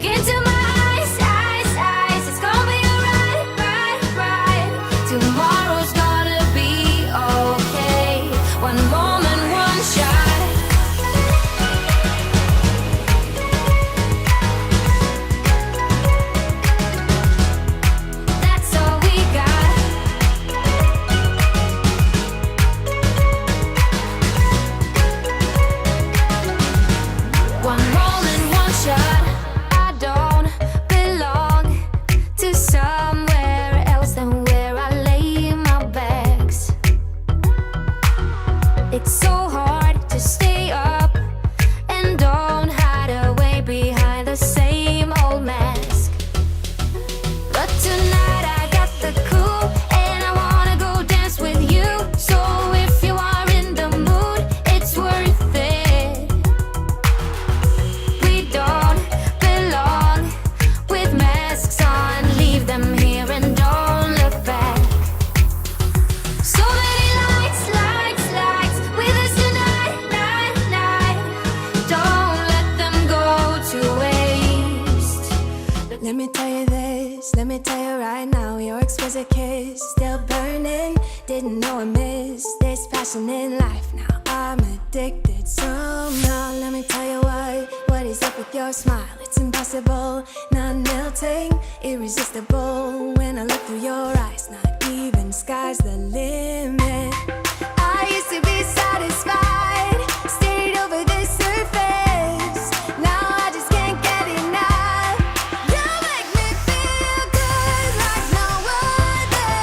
Look into my eyes, eyes, eyes. It's gonna be alright, right, right. Tomorrow's gonna be okay. One moment, one shot. That's all we got. One moment, one shot. I don't belong to somewhere else than where I lay my bags. It's so hard to stay up and don't hide away behind the same old mask. But tonight I got the cool and I wanna go dance with you. So if you are in the mood, it's worth it. We don't belong with masks on. Leave them here and don't look back. So many lights, lights, lights with us tonight, night, night. Don't let them go to waste. Let me tell you this, let me tell you right now, your exquisite kiss still burning. Didn't know I missed this passion in life. Now I'm addicted somehow. Let me tell you what is up with your smile? It's impossible, not melting, irresistible. When I look through your eyes, not even sky's the limit. I used to be satisfied, stayed over the surface. Now I just can't get enough. You make me feel good like no other.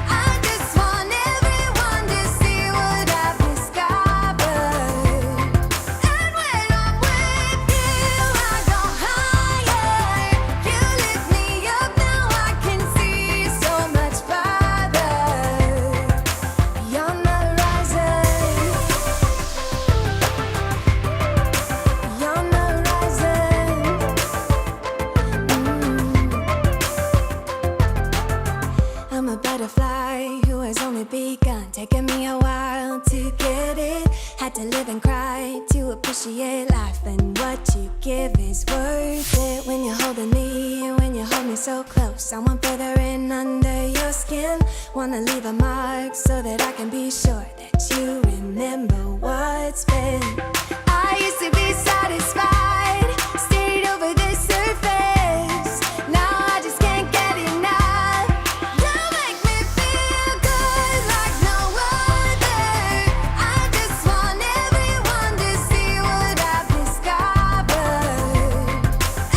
I just want everyone to see what I've discovered. And when I'm with you, I go higher. You lift me up, now I can see so much farther. Beyond the horizon. Beyond the horizon. I'm a butterfly who has only begun, taking me a while to get it. Had to live and cry to appreciate life, and what you give is worth it. When you're holding me, when you hold me so close, I want further in under your skin. Wanna leave a mark so that I can be sure that you remember what's been. I used to be satisfied, stayed over the surface. Now I just can't get enough. You make me feel good like no other. I just want everyone to see what I've discovered.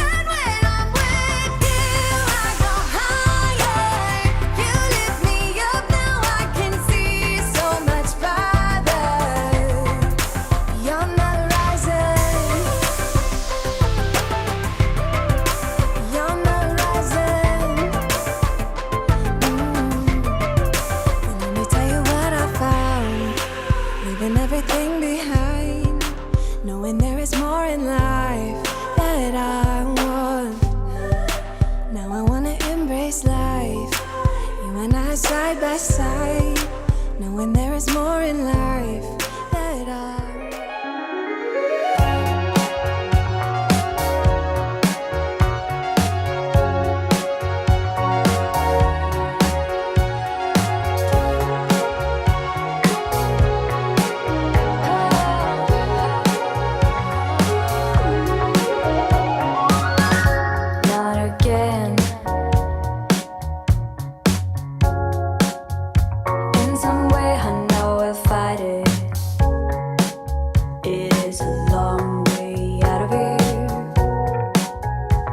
And when I'm with you, I go higher. You lift me up, now I can see so much farther. Beyond the horizon. Beyond the horizon. And let me tell you what I found. Leaving everything behind, knowing there is more in life that I want. Now I wanna embrace life, you and I side by side, knowing there is more in life that I Not again. In some way, I know I'll fight it. It is a long way out of here,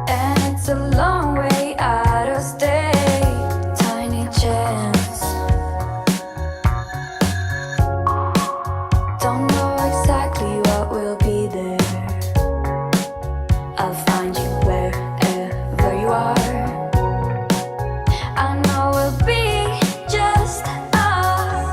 and it's a long way out of state. Tiny chance. Don't know exactly what will be there. I'll find you wherever you are. I know we'll be just us.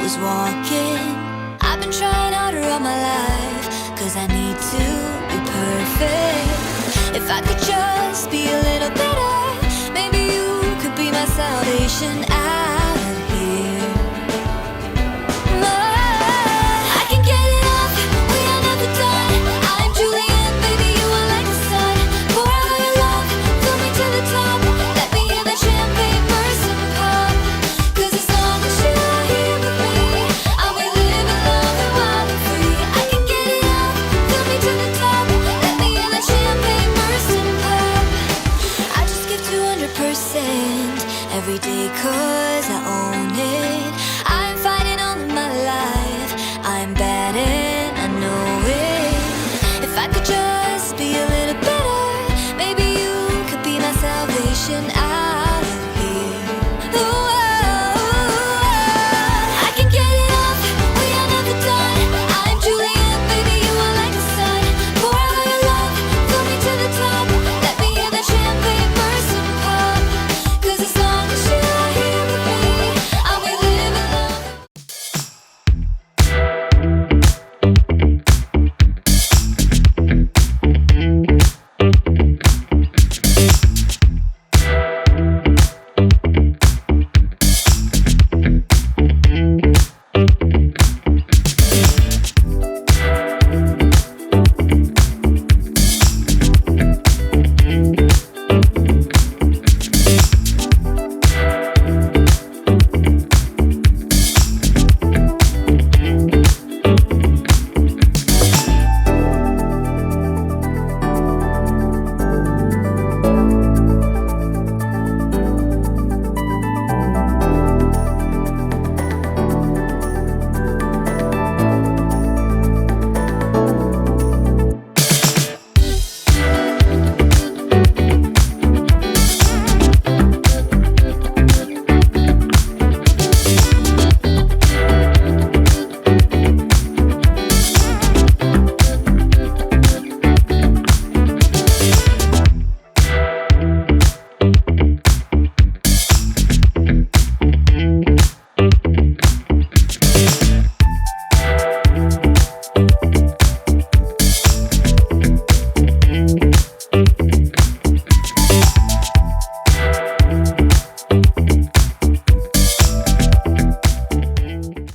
was walking. I've been trying harder all my life, 'cause I need to be perfect. If I could just be a little better, maybe you could be my salvation out of here. I can get it off, we are never done. I'm Julian, baby, you are like the sun. Pour out your love, fill me to the top. Let me hear that champagne burst and pop. 'Cause as long as you are here with me, I'll be living, loving, wild and free. I can get it off, fill me to the top. Let me hear that champagne burst and pop. I just give 200% every day, 'cause I